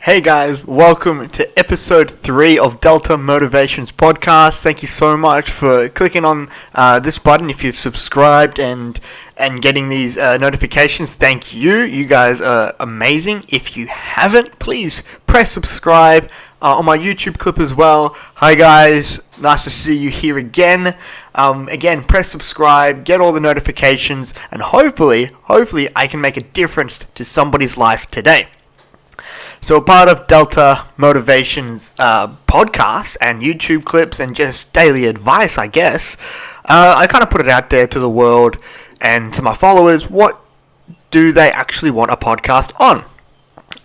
Hey guys, welcome to episode 3 of Delta Motivations Podcast. Thank you so much for clicking on this button if you've subscribed and getting these notifications. Thank you. You guys are amazing. If you haven't, please press subscribe on my YouTube clip as well. Hi guys, nice to see you here again. Again, press subscribe, get all the notifications, and hopefully I can make a difference to somebody's life today. So a part of Delta Motivations podcast and YouTube clips and just daily advice, I guess, I kind of put it out there to the world and to my followers. What do they actually want a podcast on?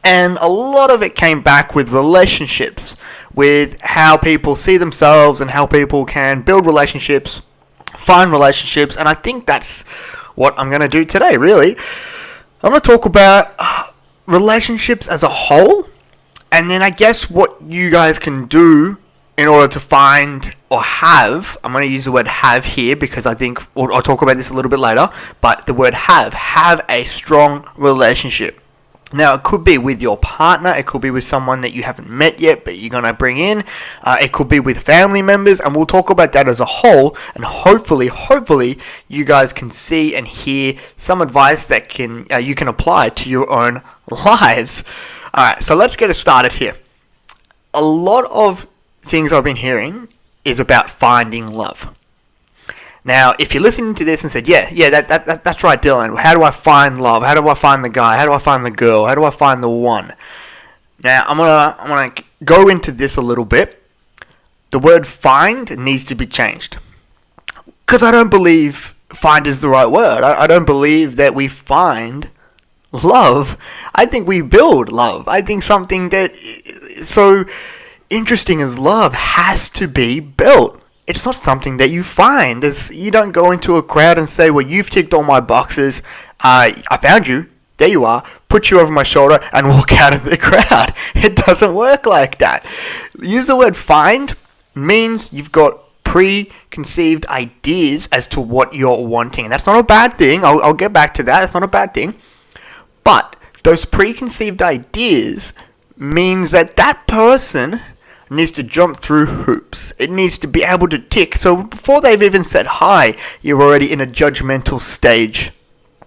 And a lot of it came back with relationships, with how people see themselves and how people can build relationships, find relationships, and I think that's what I'm going to do today, really. I'm going to talk about relationships as a whole, and then I guess what you guys can do in order to find or have, I'm going to use the word have here because I think I'll talk about this a little bit later, but the word have a strong relationship. Now, it could be with your partner, it could be with someone that you haven't met yet, but you're going to bring in, it could be with family members, and we'll talk about that as a whole, and hopefully, you guys can see and hear some advice that you can apply to your own lives. Alright, so let's get it started here. A lot of things I've been hearing is about finding love. Now, if you're listening to this and said, that's right, Dylan. How do I find love? How do I find the guy? How do I find the girl? How do I find the one? Now, I'm gonna go into this a little bit. The word find needs to be changed. Because I don't believe find is the right word. I don't believe that we find love. I think we build love. I think something that is so interesting as love has to be built. It's not something that you find. You don't go into a crowd and say, well, you've ticked all my boxes. I found you. There you are. Put you over my shoulder and walk out of the crowd. It doesn't work like that. Use the word find means you've got preconceived ideas as to what you're wanting. And that's not a bad thing. I'll get back to that. That's not a bad thing. But those preconceived ideas means that person needs to jump through hoops. It needs to be able to tick. So before they've even said hi, you're already in a judgmental stage.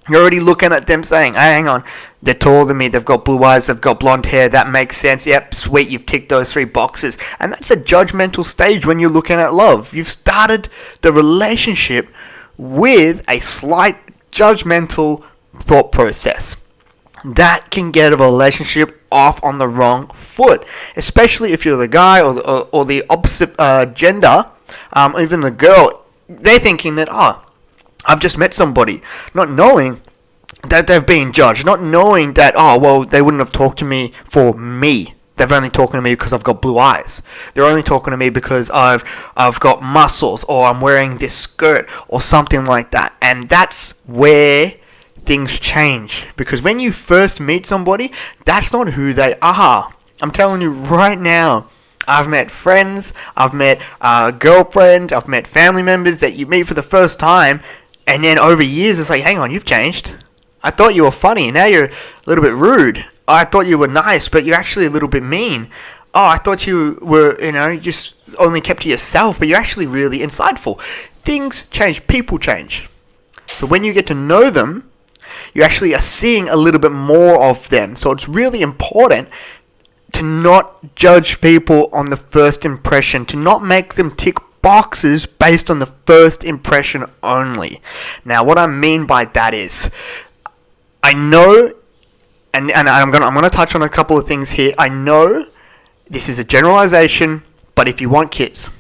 You're already looking at them saying, hey, hang on, they're taller than me, they've got blue eyes, they've got blonde hair, that makes sense. Yep, sweet, you've ticked those 3 boxes. And that's a judgmental stage when you're looking at love. You've started the relationship with a slight judgmental thought process. That can get a relationship off on the wrong foot, especially if you're the guy or the opposite gender, even the girl. They're thinking that, I've just met somebody, not knowing that they've been judged, not knowing that, they wouldn't have talked to me for me. They've only talking to me because I've got blue eyes. They're only talking to me because I've got muscles, or I'm wearing this skirt, or something like that. And that's where things change, because when you first meet somebody, that's not who they are. I'm telling you right now, I've met friends, I've met girlfriends, I've met family members that you meet for the first time, and then over years it's like, hang on, you've changed. I thought you were funny, now you're a little bit rude. I thought you were nice, but you're actually a little bit mean. I thought you were, just only kept to yourself, but you're actually really insightful. Things change, people change. So when you get to know them, you actually are seeing a little bit more of them. So it's really important to not judge people on the first impression, to not make them tick boxes based on the first impression only. Now, what I mean by that is, I know, and I'm gonna touch on a couple of things here. I know this is a generalization, but if you want kids,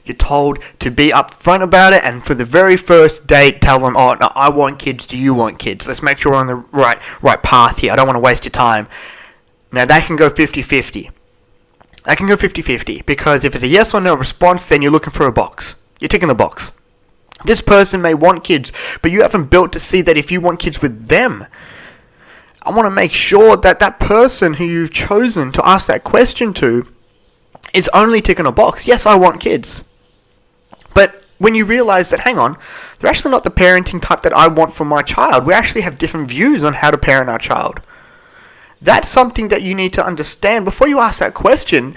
you're told to be upfront about it, and for the very first date, tell them, no, I want kids, do you want kids? Let's make sure we're on the right path here. I don't want to waste your time. Now, that can go 50-50. That can go 50-50, because if it's a yes or no response, then you're looking for a box. You're ticking the box. This person may want kids, but you haven't built to see that if you want kids with them. I want to make sure that person who you've chosen to ask that question to is only ticking a box. Yes, I want kids. But when you realize that, hang on, they're actually not the parenting type that I want for my child. We actually have different views on how to parent our child. That's something that you need to understand. Before you ask that question,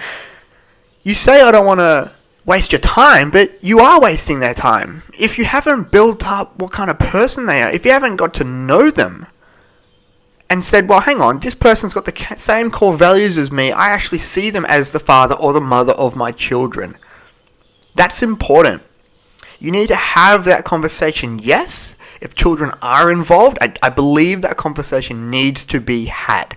you say, I don't want to waste your time, but you are wasting their time. If you haven't built up what kind of person they are, if you haven't got to know them, and said, well, hang on, this person's got the same core values as me, I actually see them as the father or the mother of my children. That's important. You need to have that conversation. Yes, if children are involved, I believe that conversation needs to be had.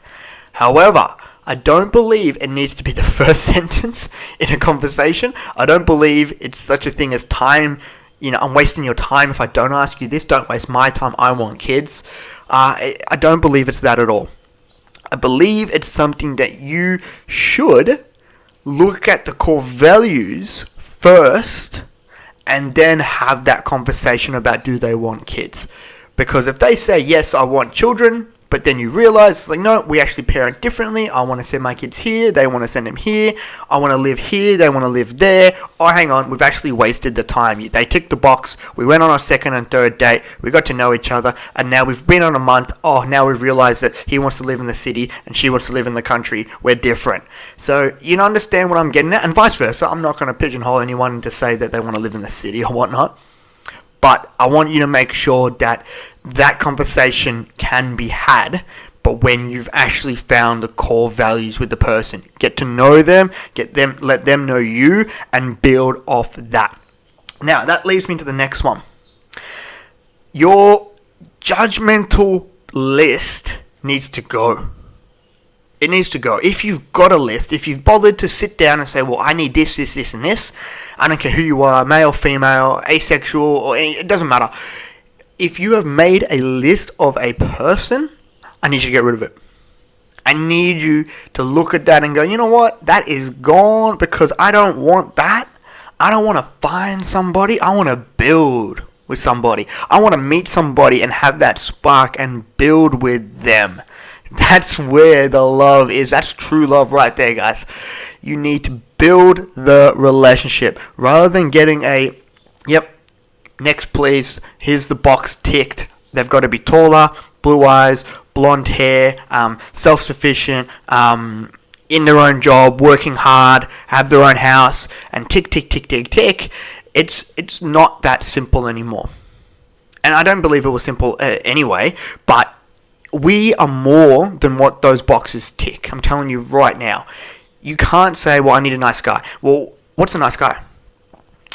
However, I don't believe it needs to be the first sentence in a conversation. I don't believe it's such a thing as time. I'm wasting your time if I don't ask you this. Don't waste my time. I want kids. I don't believe it's that at all. I believe it's something that you should look at the core values first and then have that conversation about do they want kids. Because if they say, yes, I want children, but then you realize, it's like, no, we actually parent differently. I want to send my kids here. They want to send them here. I want to live here. They want to live there. Oh, hang on. We've actually wasted the time. They ticked the box. We went on our second and third date. We got to know each other. And now we've been on a month. Oh, now we've realized that he wants to live in the city and she wants to live in the country. We're different. So you understand what I'm getting at? And vice versa. I'm not going to pigeonhole anyone to say that they want to live in the city or whatnot. But I want you to make sure that that conversation can be had, but when you've actually found the core values with the person. Get to know them, let them know you, and build off that. Now, that leads me to the next one. Your judgmental list needs to go. It needs to go. If you've got a list, if you've bothered to sit down and say, well, I need this, this, this, and this, I don't care who you are, male, female, asexual, or it doesn't matter. If you have made a list of a person, I need you to get rid of it. I need you to look at that and go, you know what? That is gone because I don't want that. I don't want to find somebody. I want to build with somebody. I want to meet somebody and have that spark and build with them. That's where the love is. That's true love right there, guys. You need to build the relationship rather than getting a, yep, next please, here's the box ticked. They've got to be taller, blue eyes, blonde hair, self-sufficient, in their own job, working hard, have their own house, and tick, tick, tick, tick, tick. It's not that simple anymore. And I don't believe it was simple anyway, but we are more than what those boxes tick. I'm telling you right now. You can't say, well, I need a nice guy. Well, what's a nice guy?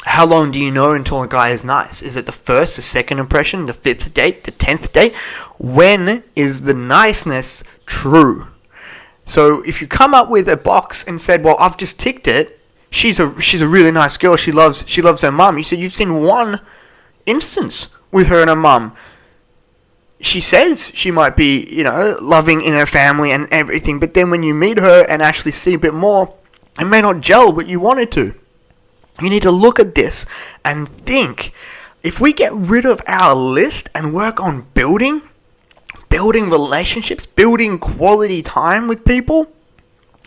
How long do you know until a guy is nice? Is it the first, the second impression, the 5th date, the 10th date? When is the niceness true? So if you come up with a box and said, well, I've just ticked it, she's a really nice girl, she loves her mum. You said you've seen one instance with her and her mum. She says she might be, loving in her family and everything, but then when you meet her and actually see a bit more, it may not gel, but you want it to. You need to look at this and think, if we get rid of our list and work on building relationships, building quality time with people,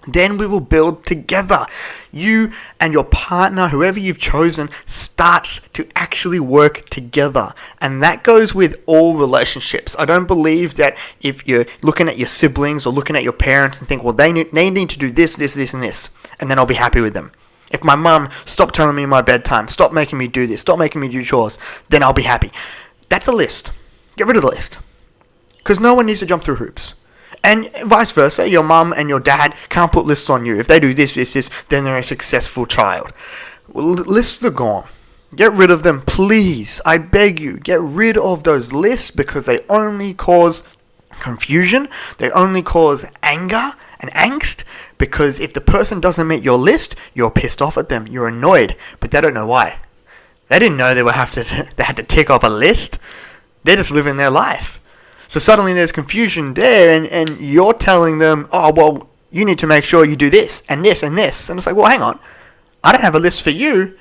then we will build together. You and your partner, whoever you've chosen, starts to actually work together. And that goes with all relationships. I don't believe that if you're looking at your siblings or looking at your parents and think, well, they need to do this, this, this, and this, and then I'll be happy with them. If my mum stopped telling me my bedtime, stop making me do this, stop making me do chores, then I'll be happy. That's a list. Get rid of the list. Because no one needs to jump through hoops. And vice versa, your mum and your dad can't put lists on you. If they do this, this, this, then they're a successful child. Well, lists are gone. Get rid of them, please. I beg you, get rid of those lists because they only cause confusion. They only cause anger and angst because if the person doesn't meet your list, you're pissed off at them. You're annoyed, but they don't know why. They didn't know they had to tick off a list. They're just living their life. So suddenly there's confusion there, and you're telling them, oh, well, you need to make sure you do this, and this, and this. And it's like, well, hang on. I don't have a list for you.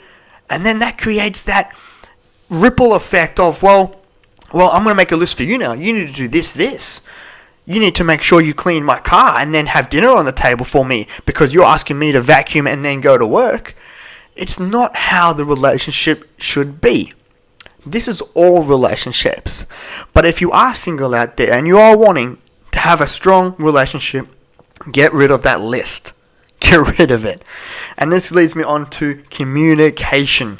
And then that creates that ripple effect of, well, I'm going to make a list for you now. You need to do this, this. You need to make sure you clean my car and then have dinner on the table for me because you're asking me to vacuum and then go to work. It's not how the relationship should be. This is all relationships. But if you are single out there and you are wanting to To have a strong relationship, get rid of that list. Get rid of it. And this leads me on to communication.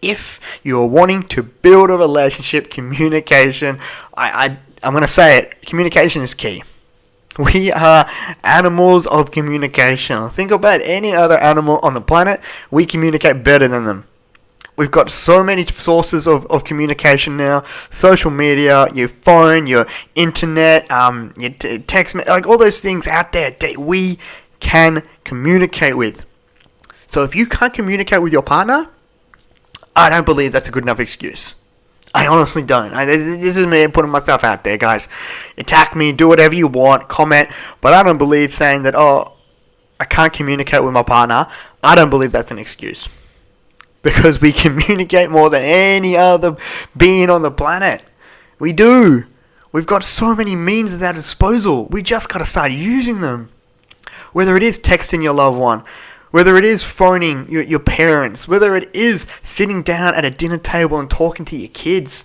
If you're wanting to build a relationship, communication, I'm going to say it, communication is key. We are animals of communication. Think about any other animal on the planet, we communicate better than them. We've got so many sources of communication now. Social media, your phone, your internet, your text, like all those things out there that we can communicate with. So if you can't communicate with your partner, I don't believe that's a good enough excuse. I honestly don't. This is me putting myself out there, guys. Attack me, do whatever you want, comment, but I don't believe saying that, I can't communicate with my partner. I don't believe that's an excuse. Because we communicate more than any other being on the planet. We do. We've got so many means at our disposal. We just got to start using them. Whether it is texting your loved one, whether it is phoning your parents, whether it is sitting down at a dinner table and talking to your kids.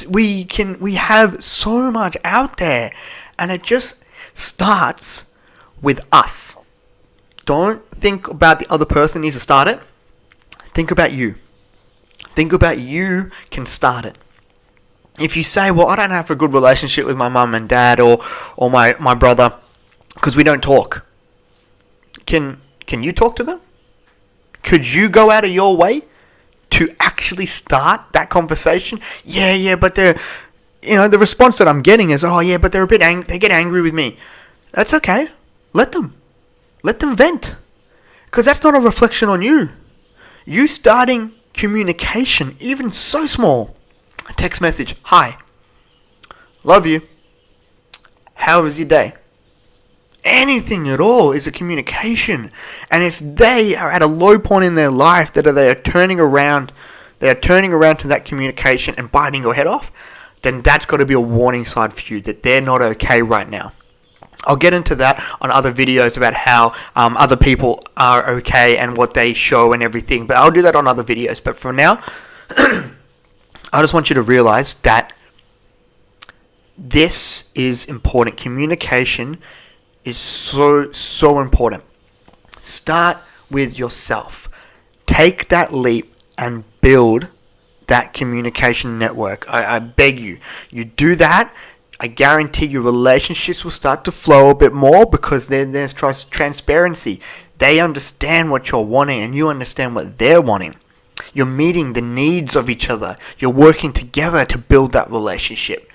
We have so much out there, and it just starts with us. Don't think about the other person needs to start it. Think about you. Think about you can start it. If you say, well, I don't have a good relationship with my mum and dad or my brother because we don't talk. Can you talk to them? Could you go out of your way to actually start that conversation? Yeah, but they're, the response that I'm getting is, but they're a bit they get angry with me. That's okay. Let them vent. Because that's not a reflection on you. You starting communication, even so small. A text message, hi, love you, how was your day? Anything at all is a communication. And if they are at a low point in their life that they are turning around to that communication and biting your head off, then that's got to be a warning sign for you that they're not okay right now. I'll get into that on other videos about how other people are okay and what they show and everything, but I'll do that on other videos. But for now, I just want you to realize that this is important. Communication is so important. Start with yourself. Take that leap and build that communication network. I beg you. You do that, I guarantee your relationships will start to flow a bit more because then there's transparency. They understand what you're wanting and you understand what they're wanting. You're meeting the needs of each other. You're working together to build that relationship.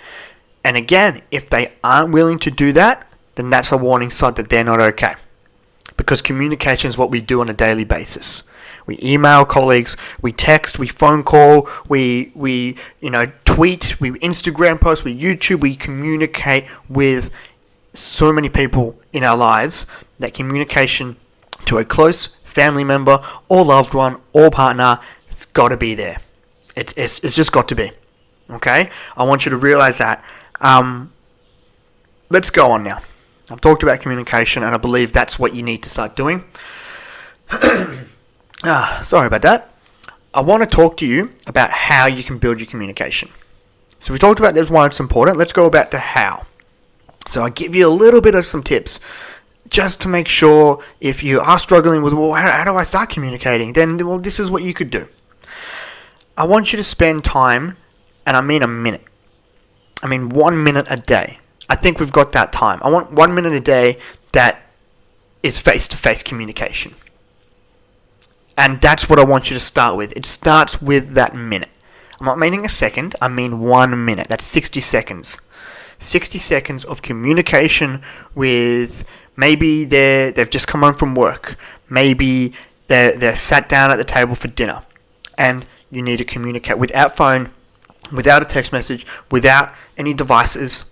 And again, if they aren't willing to do that, then that's a warning sign that they're not okay. Because communication is what we do on a daily basis. We email colleagues, we text, we phone call, we tweet, we Instagram post, we YouTube, we communicate with so many people in our lives that communication to a close family member or loved one or partner, it's got to be there. It's just got to be. Okay? I want you to realize that. Let's go on now. I've talked about communication and I believe that's what you need to start doing. Sorry about that. I want to talk to you about how you can build your communication. So we talked about this why it's important. Let's go about to how. So I'll give you a little bit of some tips just to make sure if you are struggling with, how do I start communicating? Then, this is what you could do. I want you to spend time, and I mean a minute. 1 minute a day. I think we've got that time. I want 1 minute a day that is face-to-face communication. And that's what I want you to start with. It starts with that minute. I'm not meaning a second, I mean 1 minute. That's 60 seconds. 60 seconds of communication with maybe they've just come home from work. Maybe they're sat down at the table for dinner. And you need to communicate without phone, without a text message, without any devices.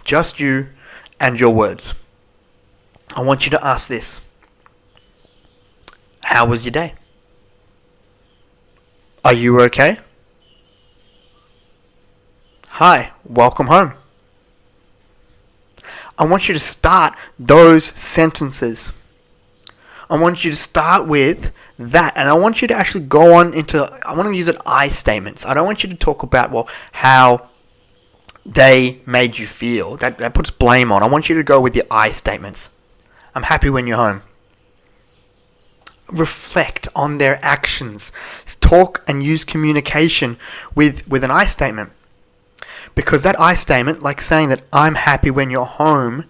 Just you and your words. I want you to ask this. How was your day? Are you okay? Hi, welcome home. I want you to start those sentences. I want you to start with that. And I want you to actually go on into, I want to use it I statements. I don't want you to talk about, how they made you feel. That puts blame on. I want you to go with your I statements. I'm happy when you're home. Reflect on their actions. Talk and use communication with an I statement. Because that I statement, like saying that I'm happy when you're home,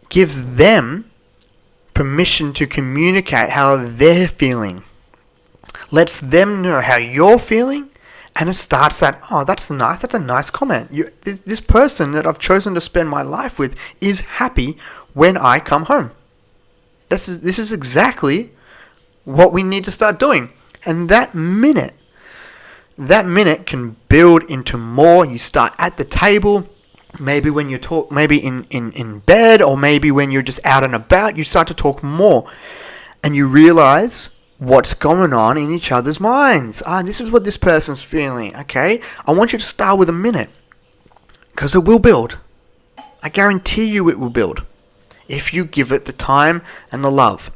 gives them permission to communicate how they're feeling. Lets them know how you're feeling, and it starts that, oh, that's a nice comment. This person that I've chosen to spend my life with is happy when I come home. This is exactly what we need to start doing. And that minute can build into more. You start at the table, maybe when you talk, maybe in bed, or maybe when you're just out and about, you start to talk more. And you realize what's going on in each other's minds. This is what this person's feeling, okay? I want you to start with a minute, because it will build. I guarantee you it will build, if you give it the time and the love.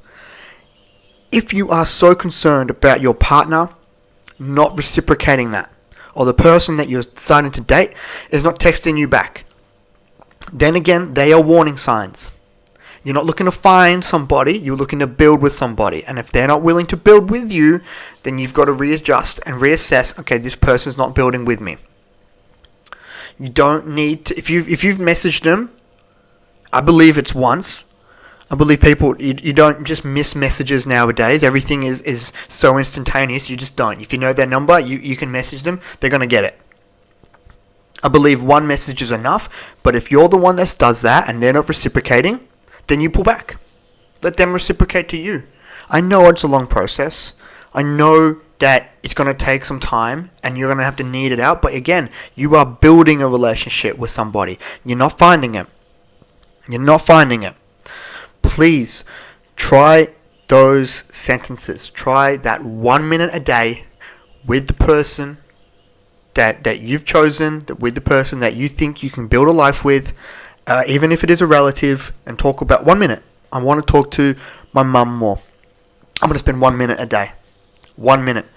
If you are so concerned about your partner not reciprocating that, or the person that you're starting to date is not texting you back, then again, they are warning signs. You're not looking to find somebody, you're looking to build with somebody. And if they're not willing to build with you, then you've got to readjust and reassess, okay, this person's not building with me. You don't need to, if you've messaged them, I believe it's once. I believe people, you don't just miss messages nowadays. Everything is so instantaneous, you just don't. If you know their number, you can message them, they're going to get it. I believe one message is enough, but if you're the one that does that and they're not reciprocating, then you pull back. Let them reciprocate to you. I know it's a long process. I know that it's going to take some time and you're going to have to knead it out. But again, you are building a relationship with somebody. You're not finding it. You're not finding it. Please try those sentences. Try that 1 minute a day with the person that you've chosen, with the person that you think you can build a life with. Even if it is a relative, and talk about 1 minute. I want to talk to my mum more. I'm going to spend 1 minute a day. 1 minute.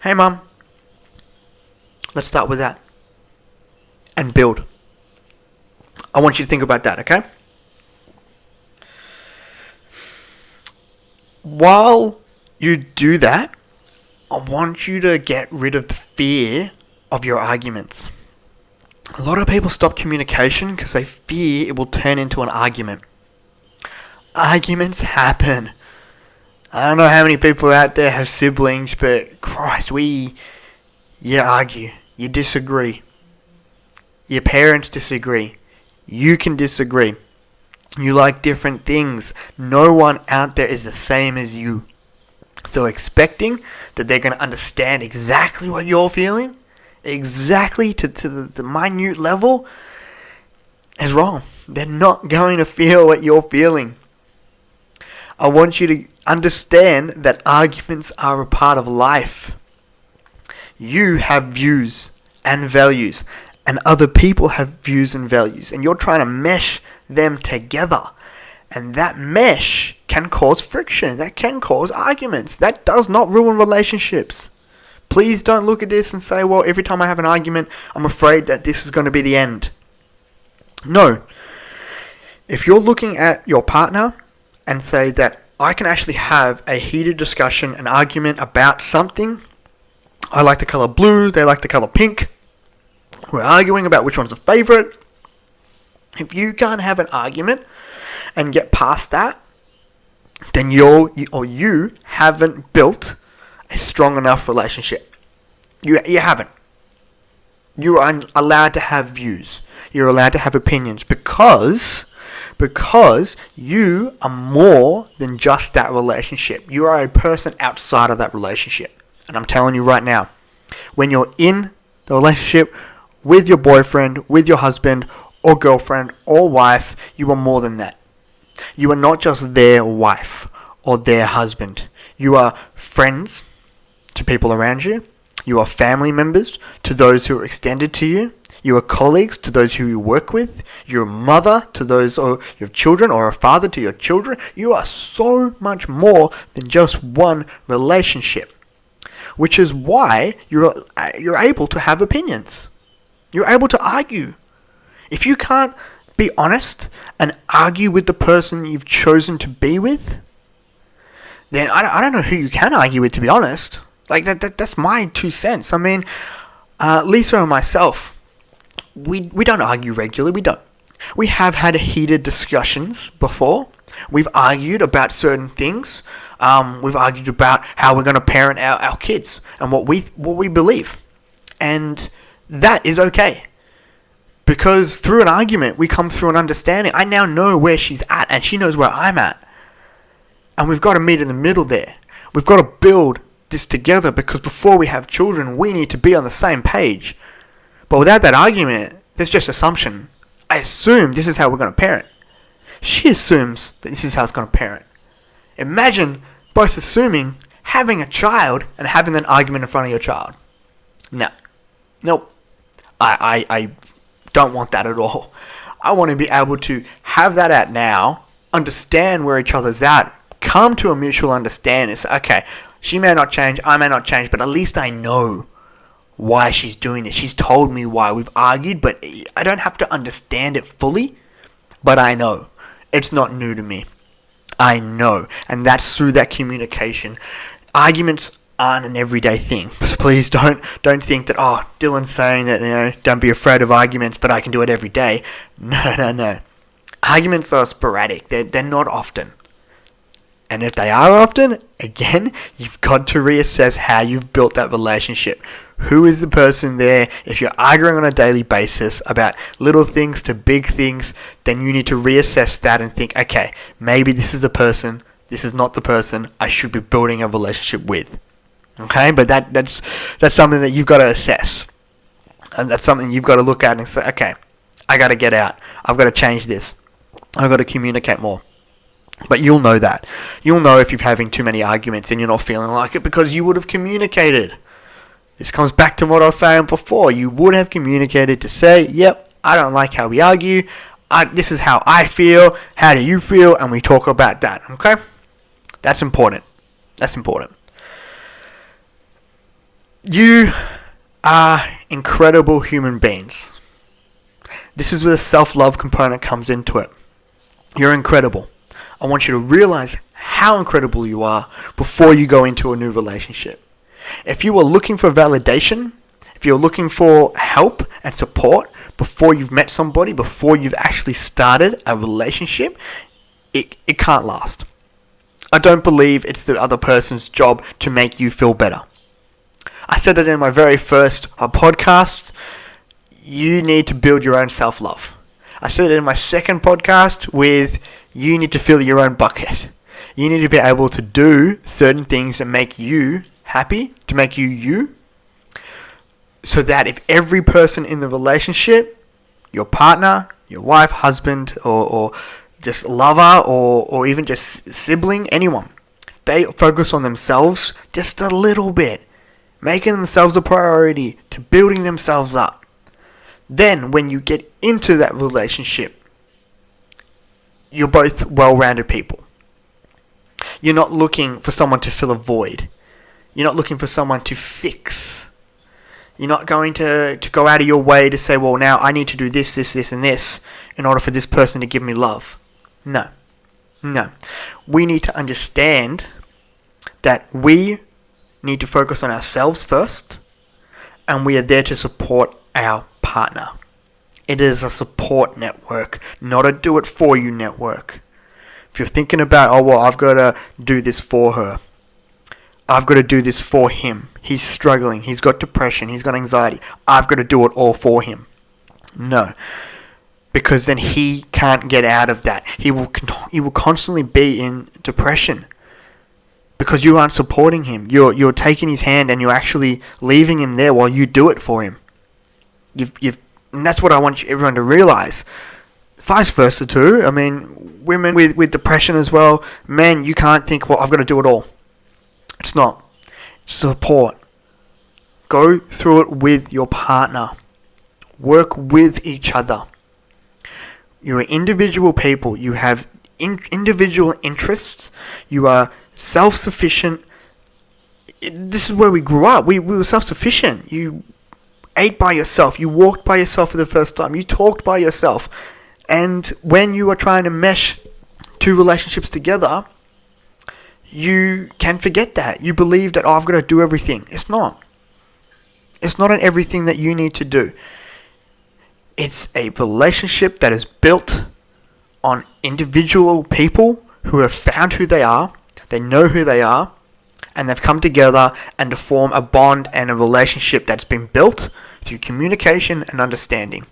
Hey mum, let's start with that. And build. I want you to think about that, okay? While you do that, I want you to get rid of the fear of your arguments. A lot of people stop communication because they fear it will turn into an argument. Arguments happen. I don't know how many people out there have siblings, but Christ, you argue. You disagree. Your parents disagree. You can disagree. You like different things. No one out there is the same as you. So expecting that they're going to understand exactly what you're feeling, exactly to the minute level, is wrong. They're not going to feel what you're feeling. I want you to understand that arguments are a part of life. You have views and values, and other people have views and values, and you're trying to mesh them together. And that mesh can cause friction. That can cause arguments. That does not ruin relationships. Please don't look at this and say, well, every time I have an argument, I'm afraid that this is going to be the end. No. If you're looking at your partner and say that I can actually have a heated discussion, an argument about something. I like the color blue, they like the color pink. We're arguing about which one's a favorite. If you can't have an argument and get past that, then you haven't built a strong enough relationship. You haven't. You are allowed to have views. You're allowed to have opinions because you are more than just that relationship. You are a person outside of that relationship. And I'm telling you right now, when you're in the relationship with your boyfriend, with your husband or girlfriend or wife, you are more than that. You are not just their wife or their husband. You are friends to people around you. You are family members to those who are extended to you. You are colleagues to those who you work with. You're a mother to those or your children, or a father to your children. You are so much more than just one relationship, which is why you're able to have opinions. You're able to argue. If you can't be honest and argue with the person you've chosen to be with, then I don't know who you can argue with, to be honest. Like, that's my 2 cents. I mean, Lisa and myself, we don't argue regularly. We don't. We have had heated discussions before. We've argued about certain things. We've argued about how we're going to parent our kids and what we believe. And that is okay. Because through an argument, we come through an understanding. I now know where she's at and she knows where I'm at. And we've got to meet in the middle there. We've got to build this together, because before we have children, we need to be on the same page. But without that argument, there's just assumption. I assume this is how we're going to parent. She assumes that this is how it's going to parent. Imagine both assuming, having a child, and having an argument in front of your child. No. Nope. I don't want that at all. I want to be able to have that at now, understand where each other's at, come to a mutual understanding. Say, okay, she may not change, I may not change, but at least I know why she's doing it. She's told me why. We've argued, but I don't have to understand it fully, but I know. It's not new to me. I know. And that's through that communication. Arguments aren't an everyday thing. So please don't think that, Dylan's saying that, don't be afraid of arguments, but I can do it every day. No. Arguments are sporadic. They're not often. And if they are often, again, you've got to reassess how you've built that relationship. Who is the person there? If you're arguing on a daily basis about little things to big things, then you need to reassess that and think, okay, maybe this is the person, this is not the person I should be building a relationship with. Okay, but that's something that you've got to assess. And that's something you've got to look at and say, okay, I got to get out. I've got to change this. I've got to communicate more. But you'll know that. You'll know if you're having too many arguments and you're not feeling like it, because you would have communicated. This comes back to what I was saying before. You would have communicated to say, yep, I don't like how we argue. This is how I feel. How do you feel? And we talk about that. Okay? That's important. You are incredible human beings. This is where the self-love component comes into it. You're incredible. I want you to realize how incredible you are before you go into a new relationship. If you are looking for validation, if you're looking for help and support before you've met somebody, before you've actually started a relationship, it can't last. I don't believe it's the other person's job to make you feel better. I said that in my very first podcast. You need to build your own self-love. I said it in my second podcast with, you need to fill your own bucket. You need to be able to do certain things that make you happy, to make you you, so that if every person in the relationship, your partner, your wife, husband, or just lover, or even just sibling, anyone, if they focus on themselves just a little bit, making themselves a priority to building themselves up, then when you get into that relationship, you're both well-rounded people. You're not looking for someone to fill a void. You're not looking for someone to fix. You're not going to go out of your way to say, well, now I need to do this, and this in order for this person to give me love. No. We need to understand that we need to focus on ourselves first, and we are there to support our partner. It is a support network, not a do-it-for-you network. If you're thinking about, I've got to do this for her. I've got to do this for him. He's struggling. He's got depression. He's got anxiety. I've got to do it all for him. No. Because then he can't get out of that. He will constantly be in depression. Because you aren't supporting him. You're taking his hand and you're actually leaving him there while you do it for him. And that's what I want everyone to realize. Vice versa too. I mean, women with depression as well. Men, you can't think, I've got to do it all. It's not. Support. Go through it with your partner. Work with each other. You're individual people. You have individual interests. You are self-sufficient. This is where we grew up. We were self-sufficient. ate by yourself, you walked by yourself for the first time, you talked by yourself. And when you are trying to mesh two relationships together, you can forget that. You believe that, I've got to do everything. It's not. It's not an everything that you need to do. It's a relationship that is built on individual people who have found who they are, they know who they are, and they've come together and to form a bond and a relationship that's been built through communication and understanding.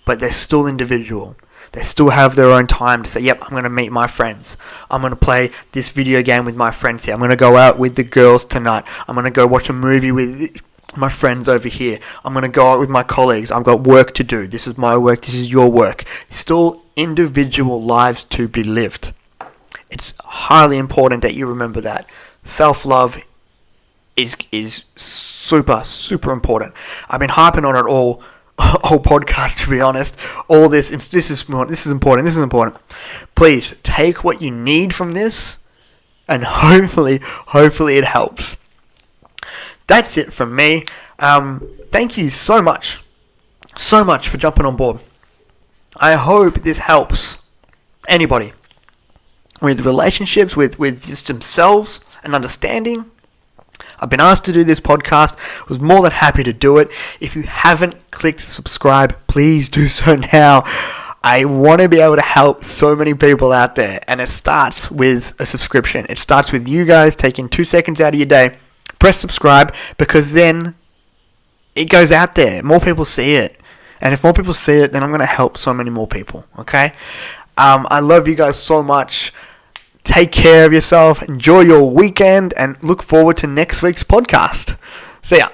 But they're still individual. They still have their own time to say, yep, I'm going to meet my friends. I'm going to play this video game with my friends here. I'm going to go out with the girls tonight. I'm going to go watch a movie with my friends over here. I'm going to go out with my colleagues. I've got work to do. This is my work. This is your work. Still individual lives to be lived. It's highly important that you remember that. Self-love is super, super important. I've been harping on it all podcast, to be honest. All this is important. Please take what you need from this, and hopefully it helps. That's it from me. Thank you so much for jumping on board. I hope this helps anybody with relationships, with just themselves and understanding. I've been asked to do this podcast. I was more than happy to do it. If you haven't clicked subscribe, please do so now. I want to be able to help so many people out there, and it starts with a subscription. It starts with you guys taking 2 seconds out of your day. Press subscribe, because then it goes out there. More people see it. And if more people see it, then I'm going to help so many more people. Okay? I love you guys so much. Take care of yourself. Enjoy your weekend. And look forward to next week's podcast. See ya.